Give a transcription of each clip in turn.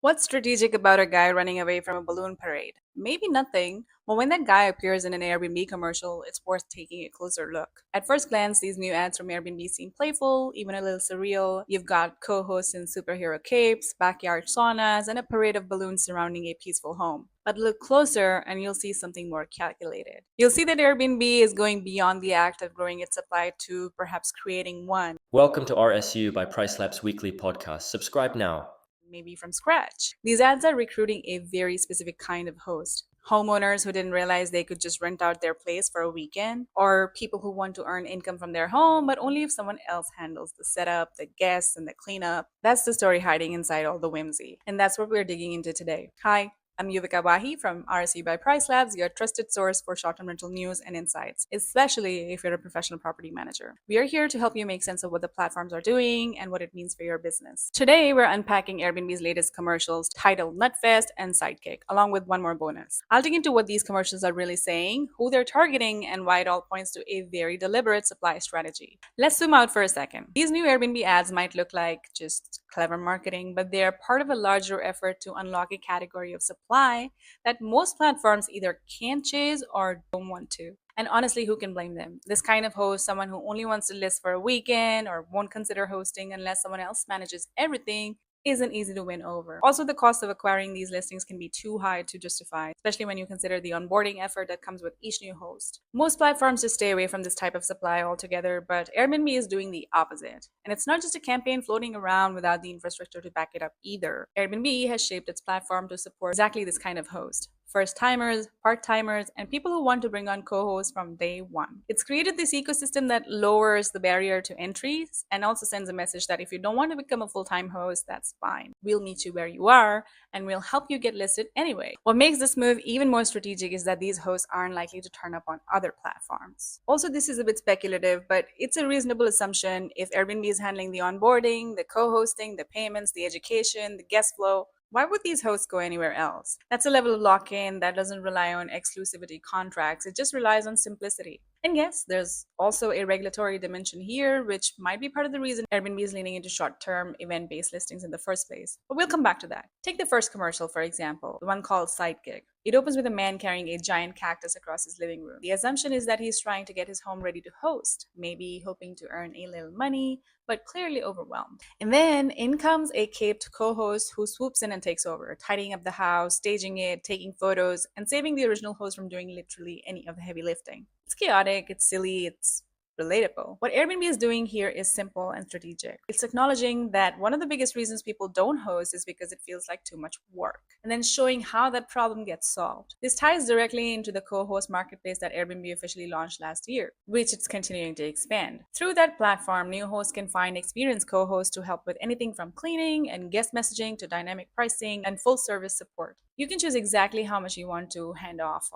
What's strategic about a guy running away from a balloon parade? Maybe nothing, but when that guy appears in an Airbnb commercial, it's worth taking a closer look. At first glance, these new ads from Airbnb seem playful, even a little surreal. You've got co hosts in superhero capes, backyard saunas, and a parade of balloons surrounding a peaceful home. But look closer and you'll see something more calculated. You'll see that Airbnb is going beyond the act of growing its supply to perhaps creating one. Welcome to RSU by Price Lab's weekly podcast. Subscribe now. Maybe from scratch. These ads are recruiting a very specific kind of host. Homeowners who didn't realize they could just rent out their place for a weekend, or people who want to earn income from their home, but only if someone else handles the setup, the guests, and the cleanup. That's the story hiding inside all the whimsy. And that's what we're digging into today. Hi, I'm Yuvika Wahi from RSU by Price Labs, your trusted source for short-term rental news and insights, especially if you're a professional property manager. We are here to help you make sense of what the platforms are doing and what it means for your business. Today, we're unpacking Airbnb's latest commercials titled Nutfest and Sidekick, along with one more bonus. I'll dig into what these commercials are really saying, who they're targeting, and why it all points to a very deliberate supply strategy. Let's zoom out for a second. These new Airbnb ads might look like just clever marketing, but they are part of a larger effort to unlock a category of supply that most platforms either can't chase or don't want to. And honestly, who can blame them? This kind of host, someone who only wants to list for a weekend or won't consider hosting unless someone else manages everything, isn't easy to win over. Also, the cost of acquiring these listings can be too high to justify, especially when you consider the onboarding effort that comes with each new host. Most platforms just stay away from this type of supply altogether, but Airbnb is doing the opposite. And it's not just a campaign floating around without the infrastructure to back it up either. Airbnb has shaped its platform to support exactly this kind of host. First timers, part timers, and people who want to bring on co hosts from day one. It's created this ecosystem that lowers the barrier to entry and also sends a message that if you don't want to become a full time host, that's fine. We'll meet you where you are and we'll help you get listed anyway. What makes this move even more strategic is that these hosts aren't likely to turn up on other platforms. Also, this is a bit speculative, but it's a reasonable assumption if Airbnb is handling the onboarding, the co hosting, the payments, the education, the guest flow. Why would these hosts go anywhere else? That's a level of lock in that doesn't rely on exclusivity contracts, it just relies on simplicity. And yes, there's also a regulatory dimension here, which might be part of the reason Airbnb is leaning into short term event based listings in the first place. But we'll come back to that. Take the first commercial, for example, the one called Sidekick. It opens with a man carrying a giant cactus across his living room. The assumption is that he's trying to get his home ready to host, maybe hoping to earn a little money, but clearly overwhelmed. And then in comes a caped co host who swoops in and takes over, tidying up the house, staging it, taking photos, and saving the original host from doing literally any of the heavy lifting. It's chaotic, it's silly, it's relatable. What Airbnb is doing here is simple and strategic. It's acknowledging that one of the biggest reasons people don't host is because it feels like too much work, and then showing how that problem gets solved. This ties directly into the co-host marketplace that Airbnb officially launched last year, which it's continuing to expand. Through that platform, new hosts can find experienced co-hosts to help with anything from cleaning and guest messaging to dynamic pricing and full service support. You can choose exactly how much you want to hand off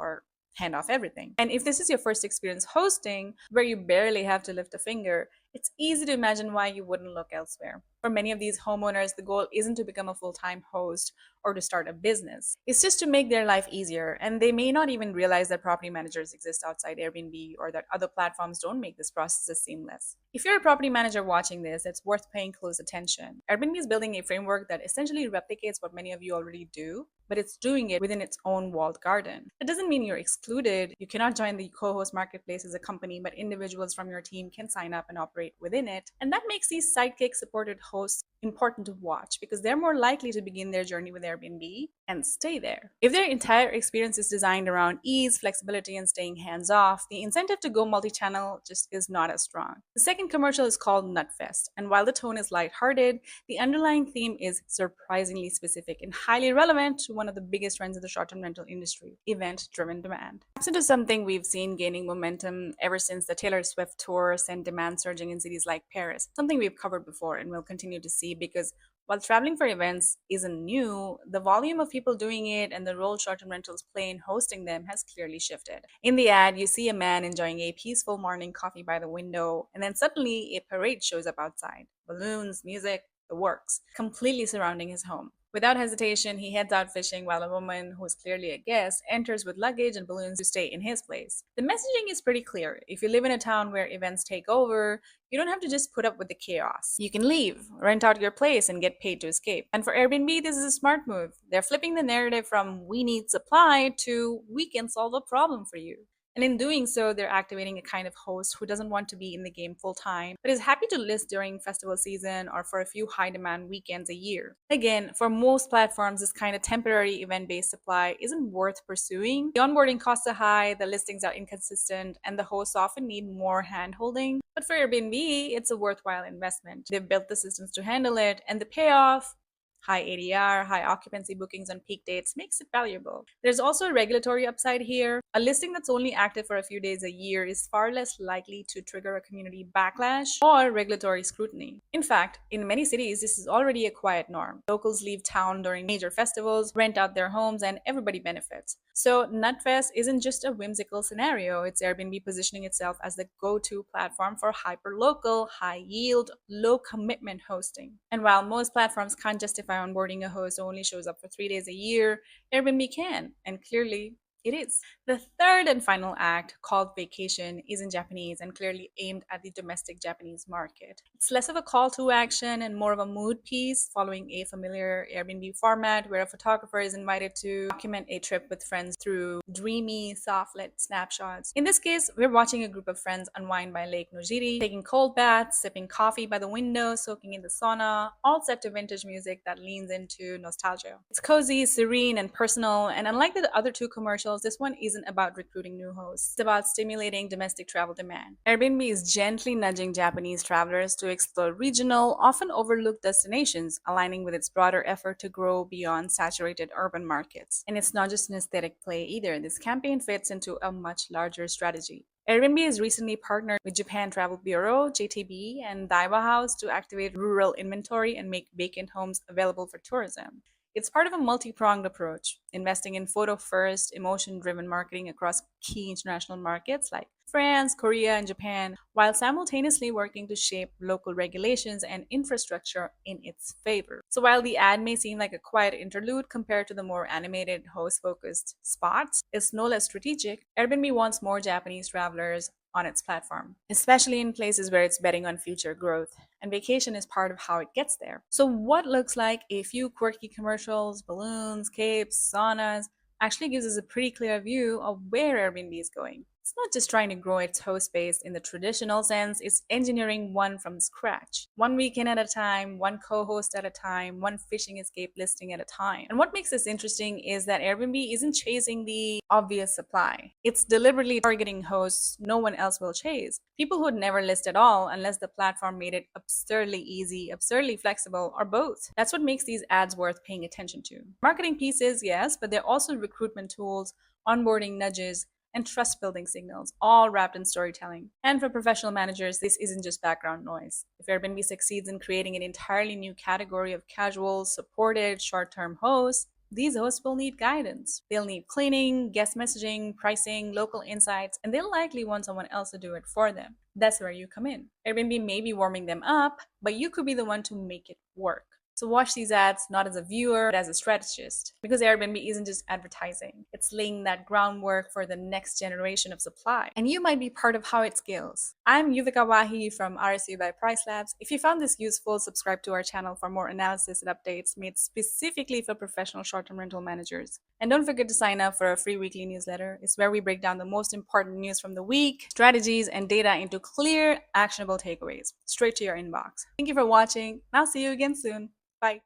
everything. And if this is your first experience hosting, where you barely have to lift a finger, it's easy to imagine why you wouldn't look elsewhere. For many of these homeowners, the goal isn't to become a full time host or to start a business. It's just to make their life easier, and they may not even realize that property managers exist outside Airbnb or that other platforms don't make this process as seamless. If you're a property manager watching this, it's worth paying close attention. Airbnb is building a framework that essentially replicates what many of you already do, but it's doing it within its own walled garden. That doesn't mean you're excluded. You cannot join the co-host marketplace as a company, but individuals from your team can sign up and operate within it. And that makes these sidekick supported hosts important to watch because they're more likely to begin their journey with Airbnb and stay there. If their entire experience is designed around ease, flexibility, and staying hands off, the incentive to go multi channel just is not as strong. The second commercial is called Nutfest, and while the tone is lighthearted, the underlying theme is surprisingly specific and highly relevant to one of the biggest trends in the short term rental industry: event driven demand. Absent is something we've seen gaining momentum ever since the Taylor Swift tour sent demand surging in cities like Paris, something we've covered before and will continue to see because while traveling for events isn't new, the volume of people doing it and the role short-term rentals play in hosting them has clearly shifted. In the ad, you see a man enjoying a peaceful morning coffee by the window, and then suddenly a parade shows up outside. Balloons, music, the works, completely surrounding his home. Without hesitation, he heads out fishing while a woman, who is clearly a guest, enters with luggage and balloons to stay in his place. The messaging is pretty clear. If you live in a town where events take over, you don't have to just put up with the chaos. You can leave, rent out your place, and get paid to escape. And for Airbnb, this is a smart move. They're flipping the narrative from "we need supply" to "we can solve a problem for you." And in doing so, they're activating a kind of host who doesn't want to be in the game full time, but is happy to list during festival season or for a few high demand weekends a year. Again, for most platforms, this kind of temporary event based supply isn't worth pursuing. The onboarding costs are high, the listings are inconsistent, and the hosts often need more hand holding. But for Airbnb, it's a worthwhile investment. They've built the systems to handle it, and the payoff, high ADR, high occupancy bookings on peak dates, makes it valuable. There's also a regulatory upside here. A listing that's only active for a few days a year is far less likely to trigger a community backlash or regulatory scrutiny. In fact, in many cities, this is already a quiet norm. Locals leave town during major festivals, rent out their homes, and everybody benefits. So Nutfest isn't just a whimsical scenario, it's Airbnb positioning itself as the go-to platform for hyper-local, high-yield, low-commitment hosting. And while most platforms can't justify onboarding a host who only shows up for 3 days a year, Airbnb can, and clearly it is. The third and final act, called Vacation, is in Japanese and clearly aimed at the domestic Japanese market. It's less of a call to action and more of a mood piece, following a familiar Airbnb format where a photographer is invited to document a trip with friends through dreamy, soft-lit snapshots. In this case, we're watching a group of friends unwind by Lake Nojiri, taking cold baths, sipping coffee by the window, soaking in the sauna, all set to vintage music that leans into nostalgia. It's cozy, serene, and personal, and unlike the other two commercials, this one isn't about recruiting new hosts. It's about stimulating domestic travel demand. Airbnb is gently nudging Japanese travelers to explore regional, often overlooked destinations, aligning with its broader effort to grow beyond saturated urban markets. And it's not just an aesthetic play either. This campaign fits into a much larger strategy. Airbnb has recently partnered with Japan Travel Bureau, JTB, and Daiwa House to activate rural inventory and make vacant homes available for tourism. It's part of a multi-pronged approach, investing in photo-first, emotion-driven marketing across key international markets like France, Korea, and Japan, while simultaneously working to shape local regulations and infrastructure in its favor. So while the ad may seem like a quiet interlude compared to the more animated, host-focused spots, it's no less strategic. Airbnb wants more Japanese travelers on its platform, especially in places where it's betting on future growth. And vacation is part of how it gets there. So, what looks like a few quirky commercials, balloons, capes, saunas, actually gives us a pretty clear view of where Airbnb is going. It's not just trying to grow its host base in the traditional sense, it's engineering one from scratch. One weekend at a time, one co host at a time, one fishing escape listing at a time. And what makes this interesting is that Airbnb isn't chasing the obvious supply, it's deliberately targeting hosts no one else will chase. People who'd never list at all unless the platform made it absurdly easy, absurdly flexible, or both. That's what makes these ads worth paying attention to. Marketing pieces, yes, but they're also recruitment tools, onboarding nudges, and trust building signals, all wrapped in storytelling. And for professional managers, this isn't just background noise. If Airbnb succeeds in creating an entirely new category of casual, supported, short term hosts, these hosts will need guidance. They'll need cleaning, guest messaging, pricing, local insights, and they'll likely want someone else to do it for them. That's where you come in. Airbnb may be warming them up, but you could be the one to make it work. So watch these ads not as a viewer, but as a strategist. Because Airbnb isn't just advertising, it's laying that groundwork for the next generation of supply. And you might be part of how it scales. I'm Yuvika Wahi from RSU by Price Labs. If you found this useful, subscribe to our channel for more analysis and updates made specifically for professional short-term rental managers. And don't forget to sign up for our free weekly newsletter. It's where we break down the most important news from the week, strategies, and data into clear, actionable takeaways, straight to your inbox. Thank you for watching, and I'll see you again soon. Bye.